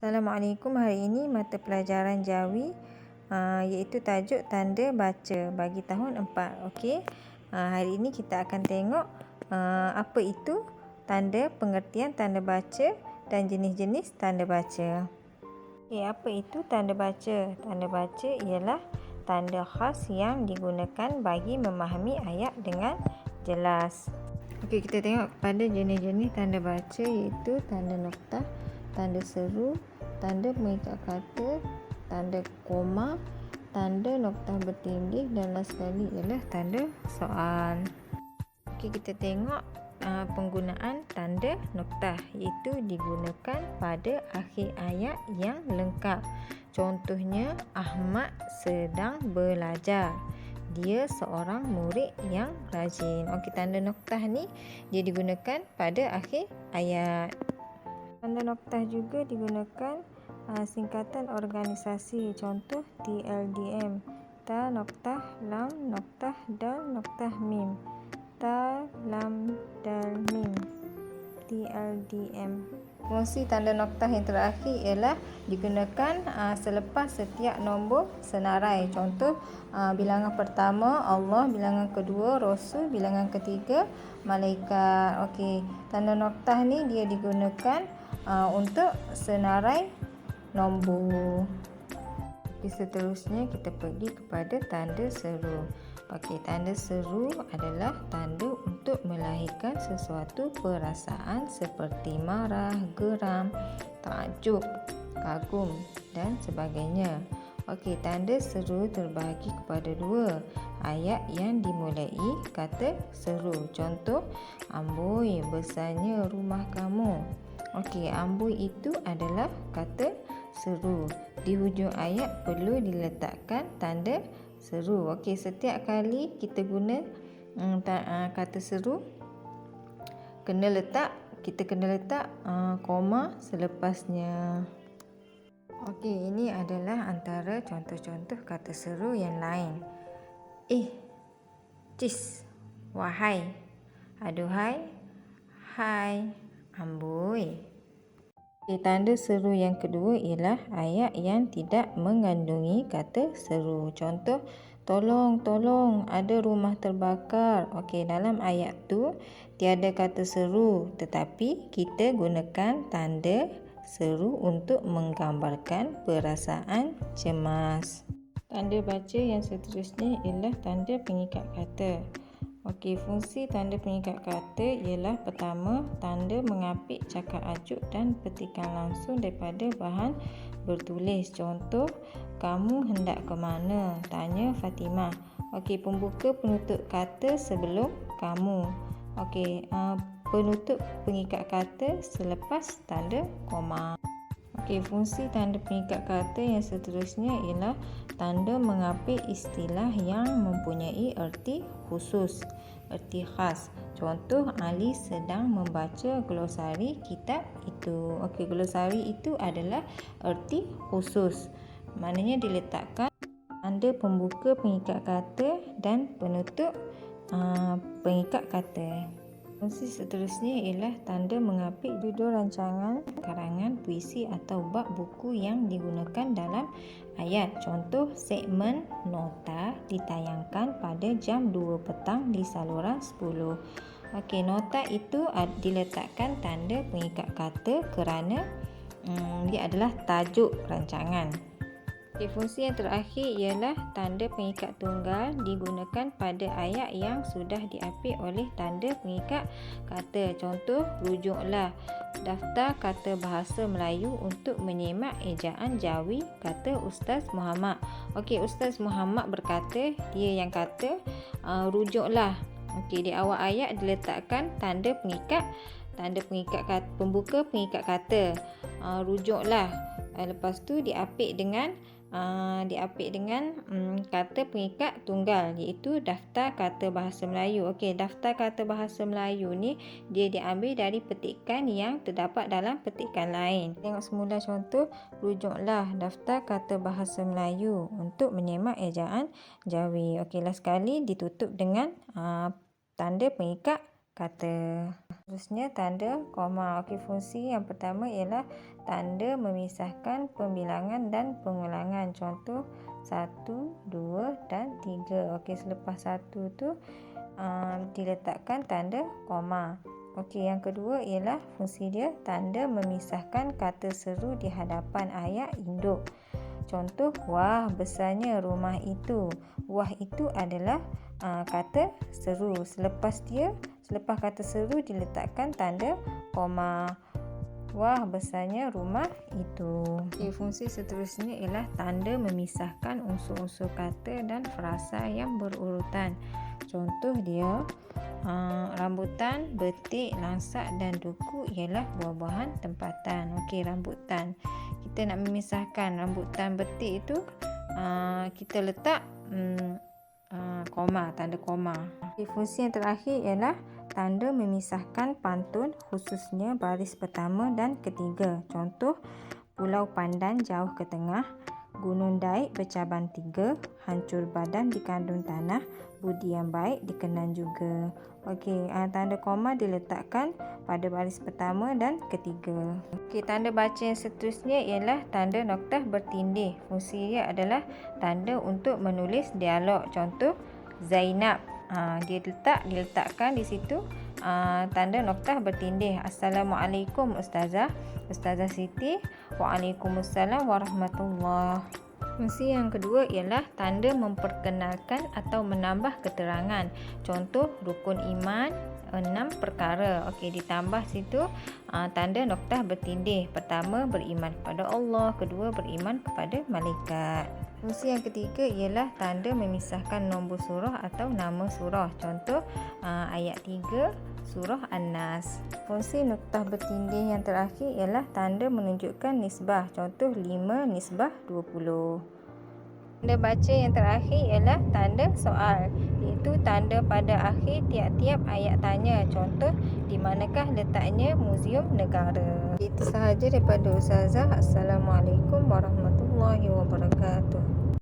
Assalamualaikum. Hari ini mata pelajaran Jawi iaitu tajuk tanda baca bagi tahun 4. Okey. Hari ini kita akan tengok apa itu tanda, pengertian tanda baca dan jenis-jenis tanda baca. Okey, apa itu tanda baca? Tanda baca ialah tanda khas yang digunakan bagi memahami ayat dengan jelas. Okey, kita tengok pada jenis-jenis tanda baca iaitu tanda noktah, tanda seru, tanda pengikat kata, tanda koma, tanda noktah bertindih dan last sekali ialah tanda soal. Okey, kita tengok penggunaan tanda noktah iaitu digunakan pada akhir ayat yang lengkap. Contohnya, Ahmad sedang belajar. Dia seorang murid yang rajin. Okey, tanda noktah ni dia digunakan pada akhir ayat. Tanda noktah juga digunakan singkatan organisasi. Contoh TLDM. Ta noktah lam noktah dal noktah mim. Ta lam dal mim. TLDM. Fungsi tanda noktah yang terakhir ialah digunakan selepas setiap nombor senarai. Contoh bilangan pertama Allah, bilangan kedua Rasul, bilangan ketiga malaikat. Okey, tanda noktah ni dia digunakan untuk senarai nombor. Seterusnya kita pergi kepada tanda seru. Okey, tanda seru adalah tanda untuk melahirkan sesuatu perasaan seperti marah, geram, takjub, kagum dan sebagainya. Okey, tanda seru terbahagi kepada dua. Ayat yang dimulai kata seru. Contoh, amboi besarnya rumah kamu. Okey, amboi itu adalah kata seru. Di hujung ayat perlu diletakkan tanda seru. Okey, setiap kali kita guna kata seru kita kena letak koma selepasnya. Okey, ini adalah antara contoh-contoh kata seru yang lain. Cis, wahai, aduhai, hai, amboi. Tanda seru yang kedua ialah ayat yang tidak mengandungi kata seru. Contoh, tolong, tolong, ada rumah terbakar. Okey, dalam ayat tu tiada kata seru, tetapi kita gunakan tanda seru untuk menggambarkan perasaan cemas. Tanda baca yang seterusnya ialah tanda pengikat kata. Okey, fungsi tanda pengikat kata ialah pertama, tanda mengapit cakap ajuk dan petikan langsung daripada bahan bertulis. Contoh, kamu hendak ke mana? Tanya Fatimah. Okey, pembuka penutup kata sebelum kamu. Okey, penutup pengikat kata selepas tanda koma. Okey, fungsi tanda pengikat kata yang seterusnya ialah tanda mengapit istilah yang mempunyai erti khusus, erti khas. Contoh, Ali sedang membaca glosari kitab itu. Okey, glosari itu adalah erti khusus. Maknanya diletakkan tanda pembuka pengikat kata dan penutup pengikat kata. Fungsi seterusnya ialah tanda mengapit judul rancangan, karangan, puisi atau bab buku yang digunakan dalam ayat. Contoh, segmen nota ditayangkan pada jam 2 petang di saluran 10. Okey, nota itu diletakkan tanda pengikat kata kerana dia adalah tajuk rancangan. Okey, fungsi yang terakhir ialah tanda pengikat tunggal digunakan pada ayat yang sudah diapit oleh tanda pengikat kata. Contoh, rujuklah daftar kata bahasa Melayu untuk menyemak ejaan Jawi, kata Ustaz Muhammad. Okey, Ustaz Muhammad berkata, dia yang kata rujuklah. Okey, di awal ayat diletakkan tanda pengikat kata, pembuka pengikat kata, rujuklah. Lepas tu diapit dengan kata pengikat tunggal iaitu daftar kata bahasa Melayu. Okey, daftar kata bahasa Melayu ni dia diambil dari petikan yang terdapat dalam petikan lain. Tengok semula contoh, rujuklah daftar kata bahasa Melayu untuk menyemak ejaan Jawi. Okey, last sekali ditutup dengan tanda pengikat kata. Seterusnya tanda koma. Okey, fungsi yang pertama ialah tanda memisahkan pembilangan dan pengulangan. Contoh 1, 2 dan 3. Okey, selepas 1 tu diletakkan tanda koma. Okey, yang kedua ialah fungsi dia tanda memisahkan kata seru di hadapan ayat induk. Contoh, wah besarnya rumah itu. Wah itu adalah kata seru. Selepas kata seru diletakkan tanda koma. Wah besarnya rumah itu. Okay, fungsi seterusnya ialah tanda memisahkan unsur-unsur kata dan frasa yang berurutan. Contoh dia, rambutan, betik, langsak dan duku ialah buah-buahan tempatan. Okey, rambutan. Kita nak memisahkan rambutan, betik itu kita letak koma, tanda koma. Okay, fungsi yang terakhir ialah tanda memisahkan pantun, khususnya baris pertama dan ketiga. Contoh, Pulau Pandan jauh ke tengah, Gunung Daik bercaban 3, hancur badan dikandung tanah, budi yang baik dikenang juga. Okey, tanda koma diletakkan pada baris pertama dan ketiga. Okey, tanda baca yang seterusnya ialah tanda noktah bertindih. Fungsi dia adalah tanda untuk menulis dialog. Contoh, Zainab. Diletakkan di situ tanda noktah bertindih. Assalamualaikum Ustazah. Ustazah Siti. Waalaikumsalam warahmatullahi. Fungsi yang kedua ialah tanda memperkenalkan atau menambah keterangan. Contoh, rukun iman 6 perkara. Okey, ditambah situ tanda noktah bertindih. Pertama, beriman kepada Allah. Kedua, beriman kepada malaikat. Fungsi yang ketiga ialah tanda memisahkan nombor surah atau nama surah. Contoh, ayat 3 surah An-Nas. Fungsi noktah bertindih yang terakhir ialah tanda menunjukkan nisbah. Contoh, 5 nisbah 20. Tanda baca yang terakhir ialah tanda soal, iaitu tanda pada akhir tiap-tiap ayat tanya. Contoh, di manakah letaknya Muzium Negara. Itu sahaja daripada Ustazah. Assalamualaikum warahmatullahi wabarakatuh.